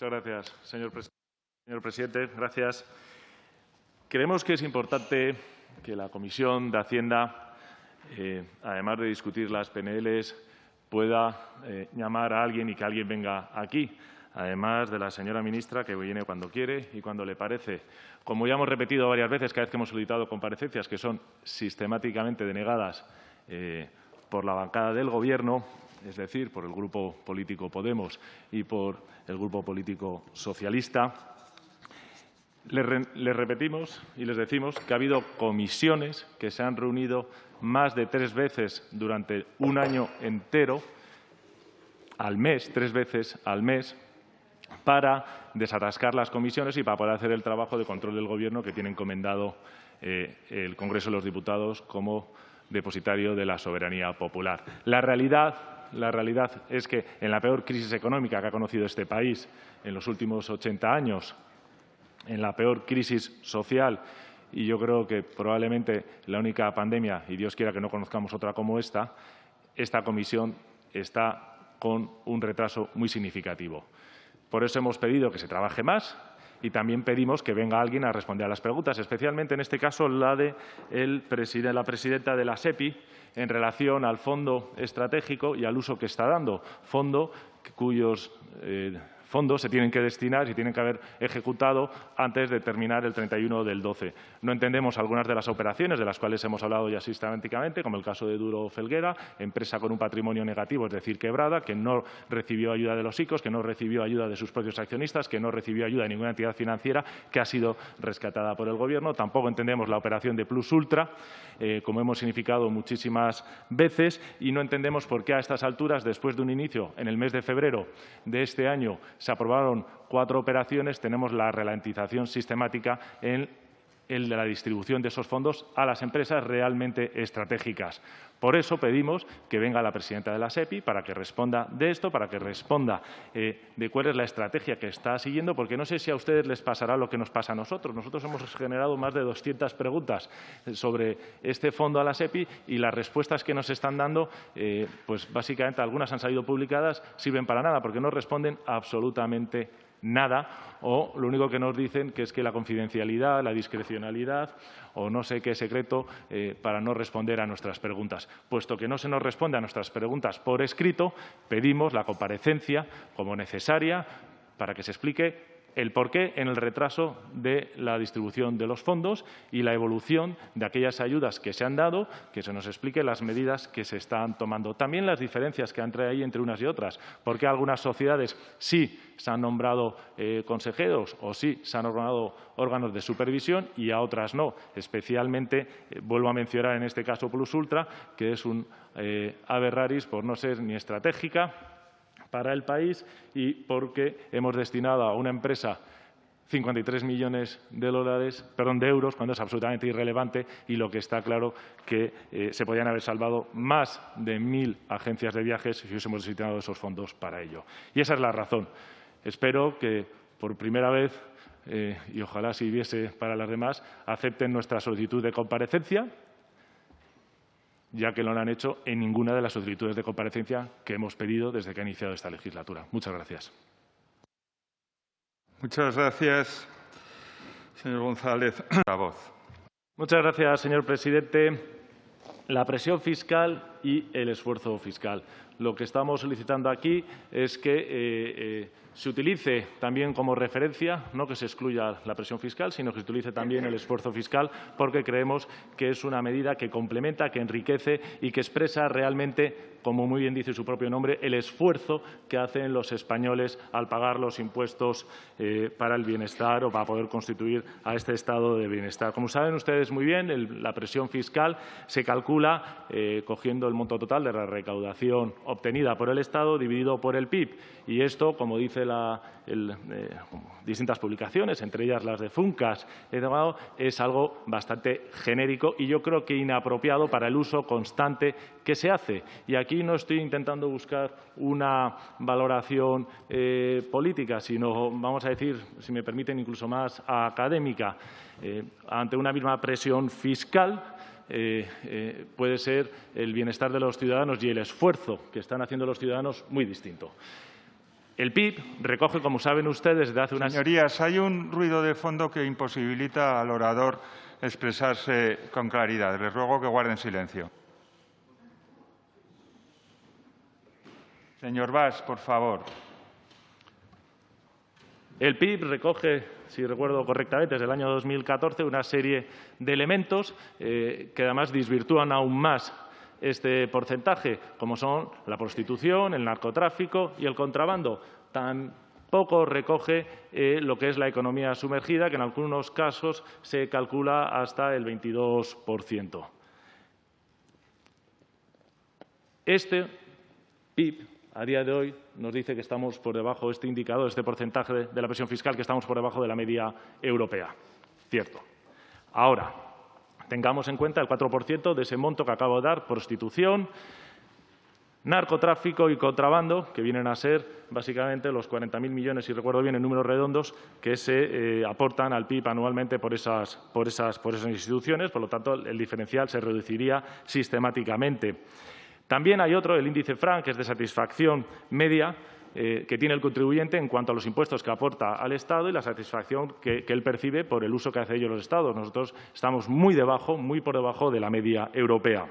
Muchas gracias, señor presidente. Gracias. Creemos que es importante que la Comisión de Hacienda, además de discutir las PNL, pueda llamar a alguien y que alguien venga aquí, además de la señora ministra, que viene cuando quiere y cuando le parece. Como ya hemos repetido varias veces cada vez que hemos solicitado comparecencias, que son sistemáticamente denegadas por la bancada del Gobierno, es decir, por el Grupo Político Podemos y por el Grupo Político Socialista, les repetimos y les decimos que ha habido comisiones que se han reunido más de 3 veces durante un año entero, al mes, 3 veces al mes, para desatascar las comisiones y para poder hacer el trabajo de control del Gobierno que tiene encomendado el Congreso de los Diputados como depositario de la soberanía popular. La realidad es que en la peor crisis económica que ha conocido este país en los últimos 80 años, en la peor crisis social, y yo creo que probablemente la única pandemia, y Dios quiera que no conozcamos otra como esta comisión está con un retraso muy significativo. Por eso hemos pedido que se trabaje más y también pedimos que venga alguien a responder a las preguntas, especialmente en este caso la de la presidenta de la SEPI en relación al fondo estratégico y al uso que está dando, fondo cuyos fondos se tienen que destinar y tienen que haber ejecutado antes de terminar el 31 del 12. No entendemos algunas de las operaciones de las cuales hemos hablado ya sistemáticamente, como el caso de Duro Felguera, empresa con un patrimonio negativo, es decir, quebrada, que no recibió ayuda de los ICOs, que no recibió ayuda de sus propios accionistas, que no recibió ayuda de ninguna entidad financiera, que ha sido rescatada por el Gobierno. Tampoco entendemos la operación de Plus Ultra, como hemos significado muchísimas veces, y no entendemos por qué a estas alturas, después de un inicio en el mes de febrero de este año, se aprobaron 4 operaciones, tenemos la ralentización sistemática en el de la distribución de esos fondos a las empresas realmente estratégicas. Por eso pedimos que venga la presidenta de la SEPI para que responda de esto, para que responda de cuál es la estrategia que está siguiendo, porque no sé si a ustedes les pasará lo que nos pasa a nosotros. Nosotros hemos generado más de 200 preguntas sobre este fondo a la SEPI y las respuestas que nos están dando, pues básicamente algunas han salido publicadas, sirven para nada, porque no responden absolutamente nada, o lo único que nos dicen que es que la confidencialidad, la discrecionalidad o no sé qué secreto para no responder a nuestras preguntas. Puesto que no se nos responde a nuestras preguntas por escrito, pedimos la comparecencia como necesaria para que se explique el porqué en el retraso de la distribución de los fondos y la evolución de aquellas ayudas que se han dado, que se nos explique las medidas que se están tomando. También las diferencias que hay entre unas y otras. ¿Por qué algunas sociedades sí se han nombrado consejeros o sí se han nombrado órganos de supervisión y a otras no? Especialmente, vuelvo a mencionar en este caso Plus Ultra, que es un ave raris por no ser ni estratégica para el país y porque hemos destinado a una empresa 53 millones de euros, cuando es absolutamente irrelevante y lo que está claro que se podían haber salvado más de 1.000 agencias de viajes si hubiésemos destinado esos fondos para ello. Y esa es la razón. Espero que por primera vez, y ojalá sirviese para las demás, acepten nuestra solicitud de comparecencia, ya que no lo han hecho en ninguna de las solicitudes de comparecencia que hemos pedido desde que ha iniciado esta legislatura. Muchas gracias. Muchas gracias, señor González. La voz. Muchas gracias, señor presidente. La presión fiscal y el esfuerzo fiscal. Lo que estamos solicitando aquí es que se utilice también como referencia, no que se excluya la presión fiscal, sino que se utilice también el esfuerzo fiscal, porque creemos que es una medida que complementa, que enriquece y que expresa realmente, como muy bien dice su propio nombre, el esfuerzo que hacen los españoles al pagar los impuestos para el bienestar o para poder constituir a este estado de bienestar. Como saben ustedes muy bien, la presión fiscal se calcula cogiendo el monto total de la recaudación obtenida por el Estado dividido por el PIB. Y esto, como dice distintas publicaciones, entre ellas las de Funcas, es algo bastante genérico y yo creo que inapropiado para el uso constante que se hace. Y aquí no estoy intentando buscar una valoración política, sino, vamos a decir, si me permiten, incluso más académica. Ante una misma presión fiscal, puede ser el bienestar de los ciudadanos y el esfuerzo que están haciendo los ciudadanos muy distinto. El PIB recoge, como saben ustedes, desde hace unas... Señorías, hay un ruido de fondo que imposibilita al orador expresarse con claridad. Les ruego que guarden silencio. Señor Bas, por favor. El PIB recoge, si recuerdo correctamente, desde el año 2014 una serie de elementos que además desvirtúan aún más este porcentaje, como son la prostitución, el narcotráfico y el contrabando. Tampoco recoge lo que es la economía sumergida, que en algunos casos se calcula hasta el 22%. Este PIB, a día de hoy, nos dice que estamos por debajo, este indicador, este porcentaje de la presión fiscal, que estamos por debajo de la media europea. Cierto. Ahora, tengamos en cuenta el 4% de ese monto que acabo de dar, prostitución, narcotráfico y contrabando, que vienen a ser básicamente los 40.000 millones, si recuerdo bien en números redondos, que se aportan al PIB anualmente por esas instituciones. Por lo tanto, el diferencial se reduciría sistemáticamente. También hay otro, el índice FRAN, que es de satisfacción media, que tiene el contribuyente en cuanto a los impuestos que aporta al Estado y la satisfacción que él percibe por el uso que hace de ellos los Estados. Nosotros estamos muy por debajo de la media europea.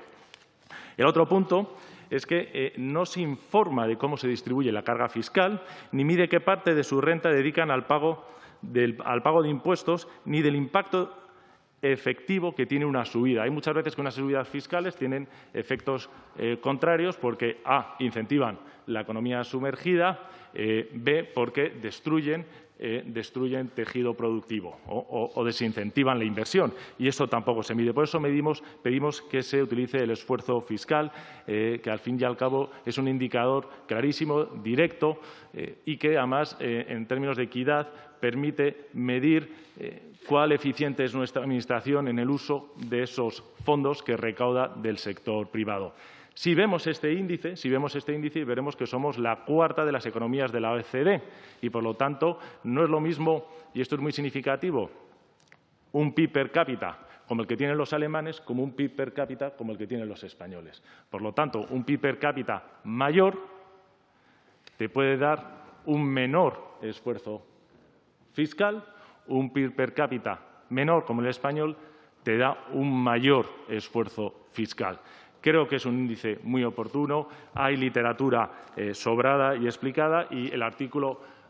El otro punto es que no se informa de cómo se distribuye la carga fiscal, ni mide qué parte de su renta dedican al pago de impuestos, ni del impacto efectivo que tiene una subida. Hay muchas veces que unas subidas fiscales tienen efectos contrarios porque A, incentivan la economía sumergida, B, porque destruyen tejido productivo o desincentivan la inversión. Y eso tampoco se mide. Por eso pedimos que se utilice el esfuerzo fiscal, que al fin y al cabo es un indicador clarísimo, directo y que además, en términos de equidad, permite medir cuál eficiente es nuestra Administración en el uso de esos fondos que recauda del sector privado. Si vemos este índice, veremos que somos la cuarta de las economías de la OECD y, por lo tanto, no es lo mismo, y esto es muy significativo, un PIB per cápita como el que tienen los alemanes, como un PIB per cápita como el que tienen los españoles. Por lo tanto, un PIB per cápita mayor te puede dar un menor esfuerzo fiscal, un PIB per cápita menor como el español te da un mayor esfuerzo fiscal. Creo que es un índice muy oportuno, hay literatura sobrada y explicada y el artículo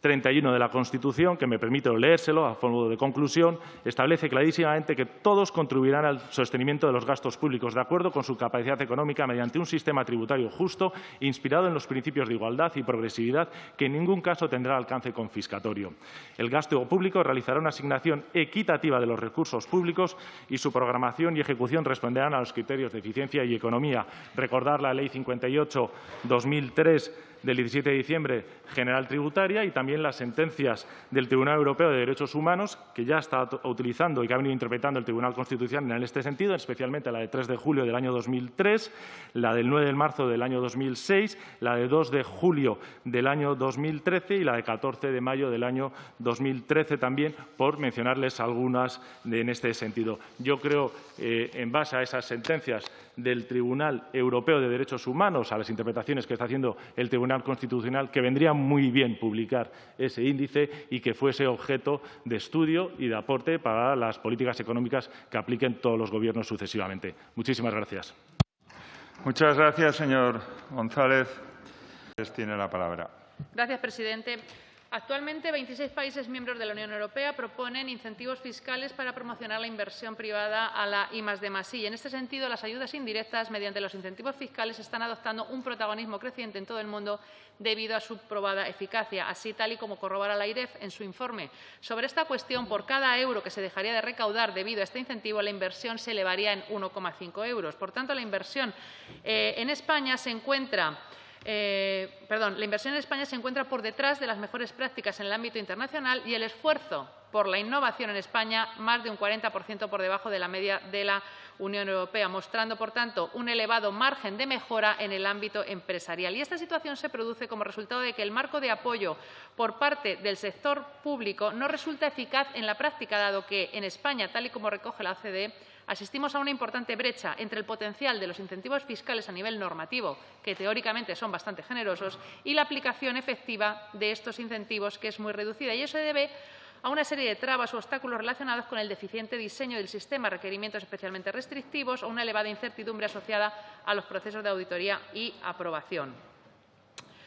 31 de la Constitución, que me permito leérselo a modo de conclusión, establece clarísimamente que todos contribuirán al sostenimiento de los gastos públicos de acuerdo con su capacidad económica mediante un sistema tributario justo, inspirado en los principios de igualdad y progresividad, que en ningún caso tendrá alcance confiscatorio. El gasto público realizará una asignación equitativa de los recursos públicos y su programación y ejecución responderán a los criterios de eficiencia y economía. Recordar la Ley 58/2003 del 17 de diciembre general tributaria y también las sentencias del Tribunal Europeo de Derechos Humanos, que ya está utilizando y que ha venido interpretando el Tribunal Constitucional en este sentido, especialmente la de 3 de julio del año 2003, la del 9 de marzo del año 2006, la de 2 de julio del año 2013 y la de 14 de mayo del año 2013 también, por mencionarles algunas en este sentido. Yo creo, en base a esas sentencias del Tribunal Europeo de Derechos Humanos, a las interpretaciones que está haciendo el Tribunal Constitucional, que vendría muy bien publicar ese índice y que fuese objeto de estudio y de aporte para las políticas económicas que apliquen todos los gobiernos sucesivamente. Muchísimas gracias. Muchas gracias, señor González. Tiene la palabra. Gracias, presidente. Actualmente, 26 países miembros de la Unión Europea proponen incentivos fiscales para promocionar la inversión privada a la I+D+I. Y en este sentido, las ayudas indirectas, mediante los incentivos fiscales, están adoptando un protagonismo creciente en todo el mundo debido a su probada eficacia. Así, tal y como corrobora la AIREF en su informe sobre esta cuestión, por cada euro que se dejaría de recaudar debido a este incentivo, la inversión se elevaría en 1,5 euros. Por tanto, la inversión en España se encuentra por detrás de las mejores prácticas en el ámbito internacional y el esfuerzo por la innovación en España más de un 40% por debajo de la media de la Unión Europea, mostrando, por tanto, un elevado margen de mejora en el ámbito empresarial. Y esta situación se produce como resultado de que el marco de apoyo por parte del sector público no resulta eficaz en la práctica, dado que en España, tal y como recoge la OCDE, asistimos a una importante brecha entre el potencial de los incentivos fiscales a nivel normativo, que teóricamente son bastante generosos, y la aplicación efectiva de estos incentivos, que es muy reducida. Y eso se debe a una serie de trabas o obstáculos relacionados con el deficiente diseño del sistema, requerimientos especialmente restrictivos o una elevada incertidumbre asociada a los procesos de auditoría y aprobación.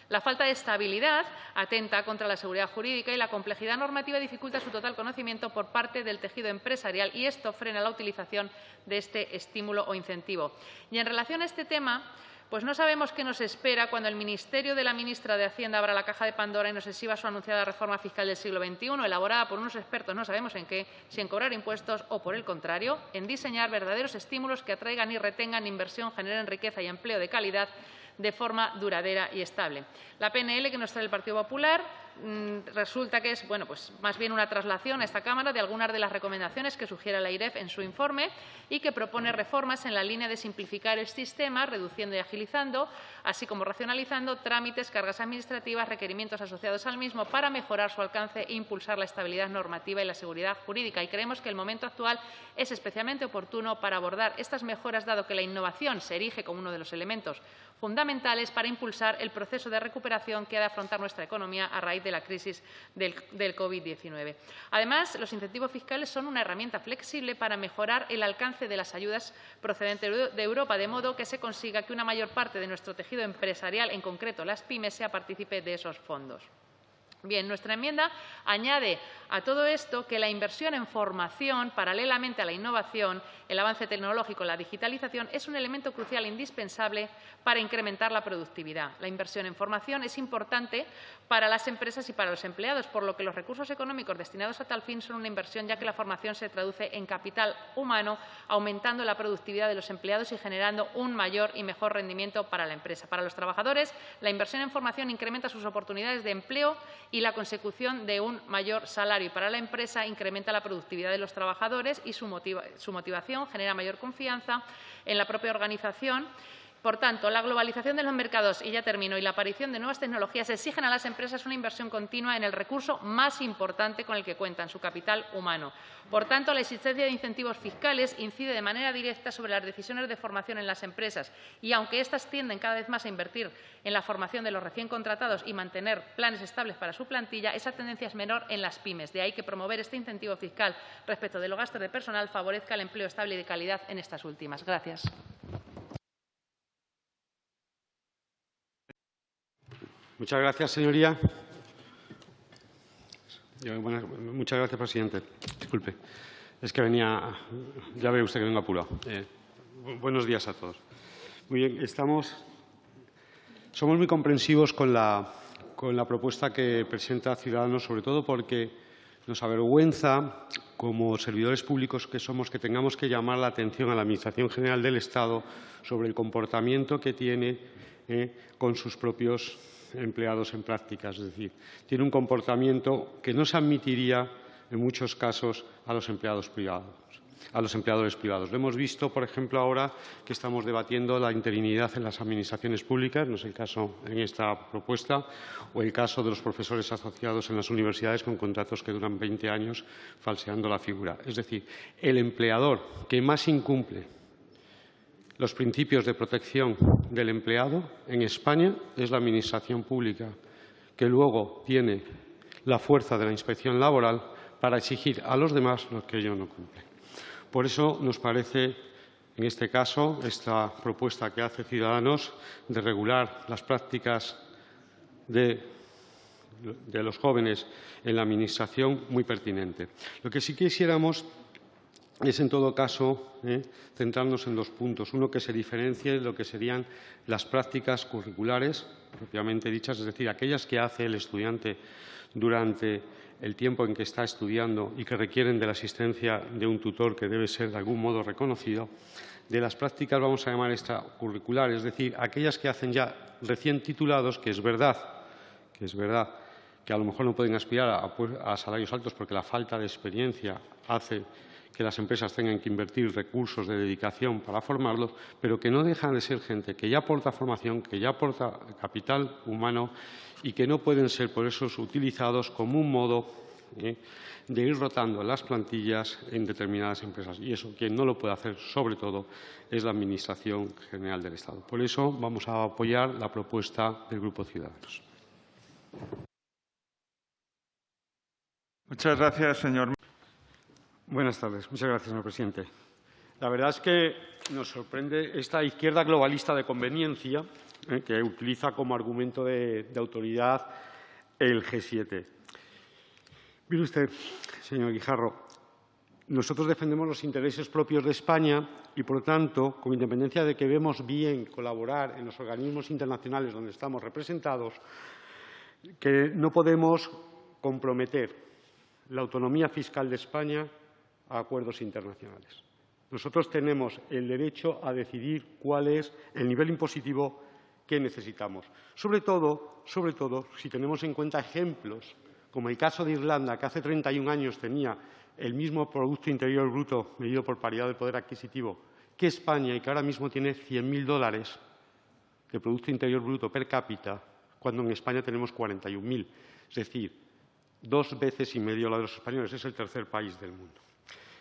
La falta de estabilidad atenta contra la seguridad jurídica y la complejidad normativa dificulta su total conocimiento por parte del tejido empresarial y esto frena la utilización de este estímulo o incentivo. Y en relación a este tema, pues no sabemos qué nos espera cuando el Ministerio de la ministra de Hacienda abra la caja de Pandora y nos exhiba su anunciada reforma fiscal del siglo XXI, elaborada por unos expertos, no sabemos en qué, si en cobrar impuestos o, por el contrario, en diseñar verdaderos estímulos que atraigan y retengan inversión, generen riqueza y empleo de calidad de forma duradera y estable. La PNL que nos trae el Partido Popular resulta que es pues más bien una traslación a esta Cámara de algunas de las recomendaciones que sugiere la AIREF en su informe y que propone reformas en la línea de simplificar el sistema, reduciendo y agilizando, así como racionalizando trámites, cargas administrativas, requerimientos asociados al mismo para mejorar su alcance e impulsar la estabilidad normativa y la seguridad jurídica. Y creemos que el momento actual es especialmente oportuno para abordar estas mejoras, dado que la innovación se erige como uno de los elementos fundamentales para impulsar el proceso de recuperación que ha de afrontar nuestra economía a raíz de la crisis del COVID-19. Además, los incentivos fiscales son una herramienta flexible para mejorar el alcance de las ayudas procedentes de Europa, de modo que se consiga que una mayor parte de nuestro tejido empresarial, en concreto las pymes, sea partícipe de esos fondos. Bien, nuestra enmienda añade a todo esto que la inversión en formación, paralelamente a la innovación, el avance tecnológico, la digitalización, es un elemento crucial e indispensable para incrementar la productividad. La inversión en formación es importante para las empresas y para los empleados, por lo que los recursos económicos destinados a tal fin son una inversión, ya que la formación se traduce en capital humano, aumentando la productividad de los empleados y generando un mayor y mejor rendimiento para la empresa. Para los trabajadores, la inversión en formación incrementa sus oportunidades de empleo y la consecución de un mayor salario. Y para la empresa, incrementa la productividad de los trabajadores y su motivación, genera mayor confianza en la propia organización. Por tanto, la globalización de los mercados, y ya termino, y la aparición de nuevas tecnologías exigen a las empresas una inversión continua en el recurso más importante con el que cuentan, su capital humano. Por tanto, la existencia de incentivos fiscales incide de manera directa sobre las decisiones de formación en las empresas y, aunque éstas tienden cada vez más a invertir en la formación de los recién contratados y mantener planes estables para su plantilla, esa tendencia es menor en las pymes. De ahí que promover este incentivo fiscal respecto de los gastos de personal favorezca el empleo estable y de calidad en estas últimas. Gracias. Muchas gracias, señoría. Muchas gracias, presidente. Disculpe, es que venía, ya ve usted que vengo apurado. Buenos días a todos. Muy bien, somos muy comprensivos con la propuesta que presenta Ciudadanos, sobre todo porque nos avergüenza, como servidores públicos que somos, que tengamos que llamar la atención a la Administración General del Estado sobre el comportamiento que tiene con sus propios empleados en prácticas. Es decir, tiene un comportamiento que no se admitiría en muchos casos a los empleadores privados. Lo hemos visto, por ejemplo, ahora que estamos debatiendo la interinidad en las administraciones públicas, no es el caso en esta propuesta, o el caso de los profesores asociados en las universidades con contratos que duran 20 años, falseando la figura. Es decir, el empleador que más incumple los principios de protección del empleado en España es la Administración pública, que luego tiene la fuerza de la inspección laboral para exigir a los demás lo que ellos no cumplen. Por eso nos parece, en este caso, esta propuesta que hace Ciudadanos de regular las prácticas de los jóvenes en la Administración muy pertinente. Lo que sí quisiéramos es, en todo caso, centrarnos en dos puntos. Uno, que se diferencie lo que serían las prácticas curriculares propiamente dichas, es decir, aquellas que hace el estudiante durante el tiempo en que está estudiando y que requieren de la asistencia de un tutor que debe ser de algún modo reconocido, de las prácticas, vamos a llamar extracurriculares, es decir, aquellas que hacen ya recién titulados, que es verdad que a lo mejor no pueden aspirar a salarios altos porque la falta de experiencia hace que las empresas tengan que invertir recursos de dedicación para formarlos, pero que no dejan de ser gente que ya aporta formación, que ya aporta capital humano y que no pueden ser por eso utilizados como un modo de ir rotando las plantillas en determinadas empresas. Y eso, quien no lo puede hacer, sobre todo, es la Administración General del Estado. Por eso vamos a apoyar la propuesta del Grupo Ciudadanos. Muchas gracias, señor. Buenas tardes. Muchas gracias, señor presidente. La verdad es que nos sorprende esta izquierda globalista de conveniencia que utiliza como argumento de autoridad el G7. Mire usted, señor Guijarro, nosotros defendemos los intereses propios de España y, por lo tanto, con independencia de que vemos bien colaborar en los organismos internacionales donde estamos representados, que no podemos comprometer la autonomía fiscal de España a acuerdos internacionales. Nosotros tenemos el derecho a decidir cuál es el nivel impositivo que necesitamos. Sobre todo, si tenemos en cuenta ejemplos, como el caso de Irlanda, que hace 31 años tenía el mismo Producto Interior Bruto medido por paridad de poder adquisitivo que España y que ahora mismo tiene $100.000 de Producto Interior Bruto per cápita, cuando en España tenemos 41.000. Es decir, 2,5 veces la de los españoles. Es el tercer país del mundo.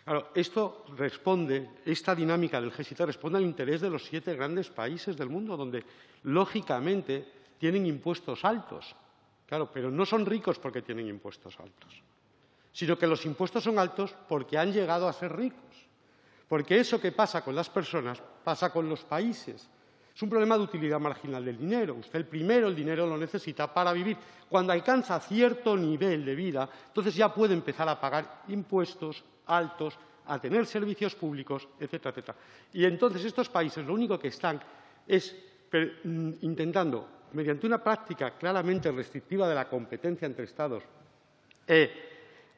Claro, esta dinámica del G7 responde al interés de los 7 grandes países del mundo, donde, lógicamente, tienen impuestos altos. Claro, pero no son ricos porque tienen impuestos altos, sino que los impuestos son altos porque han llegado a ser ricos. Porque eso que pasa con las personas pasa con los países. Es un problema de utilidad marginal del dinero. Usted el dinero lo necesita para vivir. Cuando alcanza cierto nivel de vida, entonces ya puede empezar a pagar impuestos altos, a tener servicios públicos, etcétera, etcétera. Y entonces estos países lo único que están es intentando, mediante una práctica claramente restrictiva de la competencia entre Estados e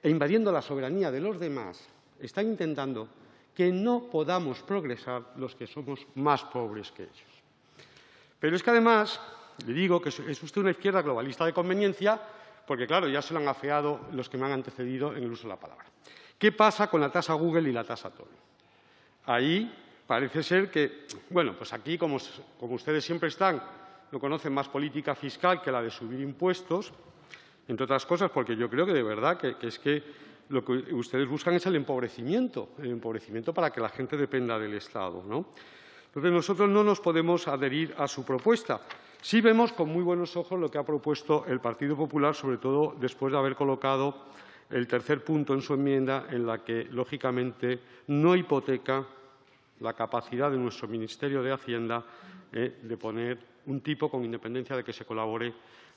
invadiendo la soberanía de los demás, están intentando que no podamos progresar los que somos más pobres que ellos. Pero es que, además, le digo que es usted una izquierda globalista de conveniencia porque, claro, ya se lo han afeado los que me han antecedido en el uso de la palabra. ¿Qué pasa con la tasa Google y la tasa Tobin? Ahí parece ser que, bueno, pues aquí, como ustedes siempre están, no conocen más política fiscal que la de subir impuestos, entre otras cosas porque yo creo que de verdad que es que lo que ustedes buscan es el empobrecimiento para que la gente dependa del Estado, ¿no? Entonces, nosotros no nos podemos adherir a su propuesta. Sí vemos con muy buenos ojos lo que ha propuesto el Partido Popular, sobre todo después de haber colocado el tercer punto en su enmienda, en la que, lógicamente, no hipoteca la capacidad de nuestro Ministerio de Hacienda de poner un tipo con independencia de que se colabore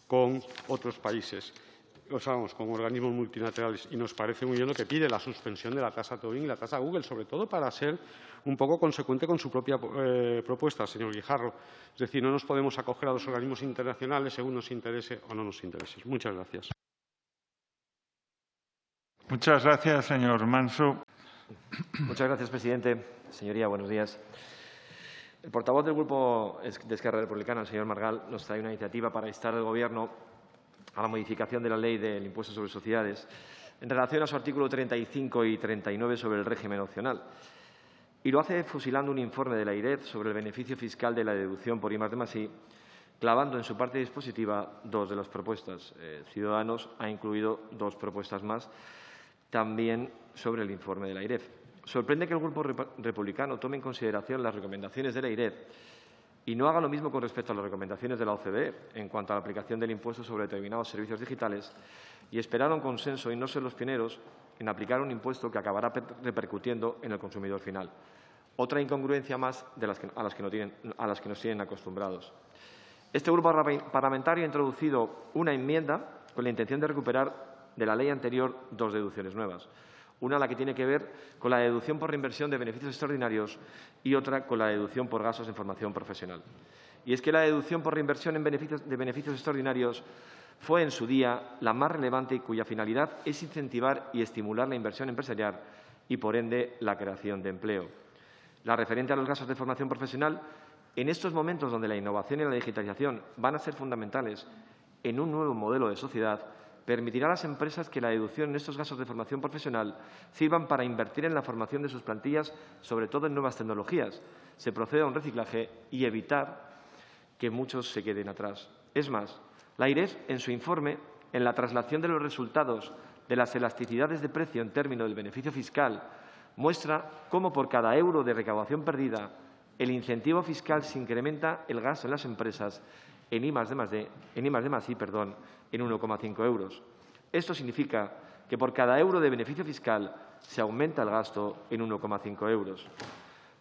con otros países. Con organismos multilaterales, y nos parece muy bien lo que pide la suspensión de la tasa Tobin y la tasa Google, sobre todo para ser un poco consecuente con su propia propuesta, señor Guijarro. Es decir, no nos podemos acoger a los organismos internacionales según nos interese o no nos interese. Muchas gracias. Muchas gracias, señor Manso. Muchas gracias, presidente. Señoría, buenos días. El portavoz del Grupo de Esquerra Republicana, el señor Margal, nos trae una iniciativa para instar al Gobierno a la modificación de la Ley del Impuesto sobre Sociedades en relación a su artículo 35 y 39 sobre el régimen opcional. Y lo hace fusilando un informe de la IREF sobre el beneficio fiscal de la deducción por I+D+I, clavando en su parte dispositiva 2 de las propuestas. Ciudadanos ha incluido 2 propuestas más, también sobre el informe de la IREF. Sorprende que el Grupo Republicano tome en consideración las recomendaciones de la IREF y no haga lo mismo con respecto a las recomendaciones de la OCDE en cuanto a la aplicación del impuesto sobre determinados servicios digitales y esperaron consenso y no ser los pioneros en aplicar un impuesto que acabará repercutiendo en el consumidor final. Otra incongruencia más a las que nos tienen acostumbrados. Este grupo parlamentario ha introducido una enmienda con la intención de recuperar de la ley anterior 2 deducciones nuevas. Una, la que tiene que ver con la deducción por reinversión de beneficios extraordinarios y otra con la deducción por gastos en formación profesional. Y es que la deducción por reinversión de beneficios extraordinarios fue en su día la más relevante y cuya finalidad es incentivar y estimular la inversión empresarial y, por ende, la creación de empleo. La referente a los gastos de formación profesional, en estos momentos donde la innovación y la digitalización van a ser fundamentales en un nuevo modelo de sociedad, permitirá a las empresas que la deducción en estos gastos de formación profesional sirvan para invertir en la formación de sus plantillas, sobre todo en nuevas tecnologías, se proceda a un reciclaje y evitar que muchos se queden atrás. Es más, la IREF, en su informe, en la traslación de los resultados de las elasticidades de precio en términos del beneficio fiscal muestra cómo por cada euro de recaudación perdida el incentivo fiscal se incrementa el gasto en las empresas en I+D+I, en 1,5 euros. Esto significa que por cada euro de beneficio fiscal se aumenta el gasto en 1,5 euros.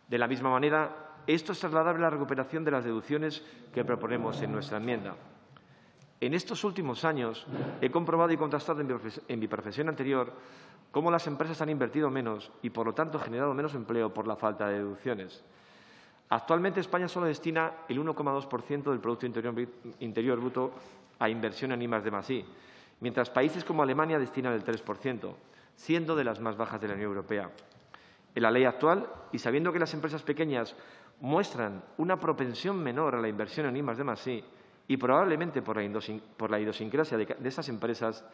De la misma manera, esto es trasladable a la recuperación de las deducciones que proponemos en nuestra enmienda. En estos últimos años he comprobado y contrastado en mi profesión anterior cómo las empresas han invertido menos y, por lo tanto, generado menos empleo por la falta de deducciones. Actualmente, España solo destina el 1,2% del Producto Interior Bruto a inversión en I+D+I, mientras países como Alemania destinan el 3%, siendo de las más bajas de la Unión Europea. En la ley actual, y sabiendo que las empresas pequeñas muestran una propensión menor a la inversión en I+D+I y probablemente por la idiosincrasia de estas empresas,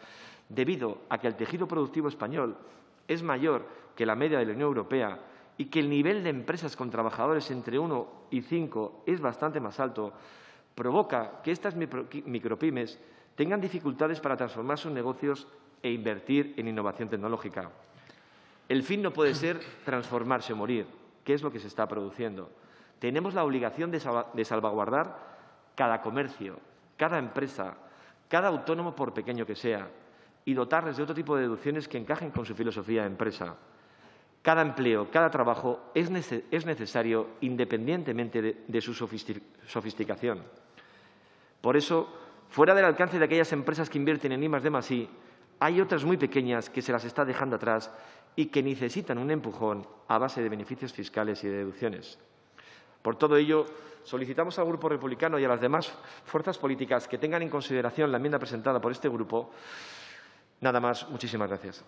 debido a que el tejido productivo español es mayor que la media de la Unión Europea y que el nivel de empresas con trabajadores entre 1 y 5 es bastante más alto, provoca que estas micropymes tengan dificultades para transformar sus negocios e invertir en innovación tecnológica. El fin no puede ser transformarse o morir, que es lo que se está produciendo. Tenemos la obligación de salvaguardar cada comercio, cada empresa, cada autónomo, por pequeño que sea, y dotarles de otro tipo de deducciones que encajen con su filosofía de empresa. Cada empleo, cada trabajo es necesario independientemente de su sofisticación. Por eso, fuera del alcance de aquellas empresas que invierten en I+D+I, hay otras muy pequeñas que se las está dejando atrás y que necesitan un empujón a base de beneficios fiscales y de deducciones. Por todo ello, solicitamos al Grupo Republicano y a las demás fuerzas políticas que tengan en consideración la enmienda presentada por este grupo. Nada más. Muchísimas gracias.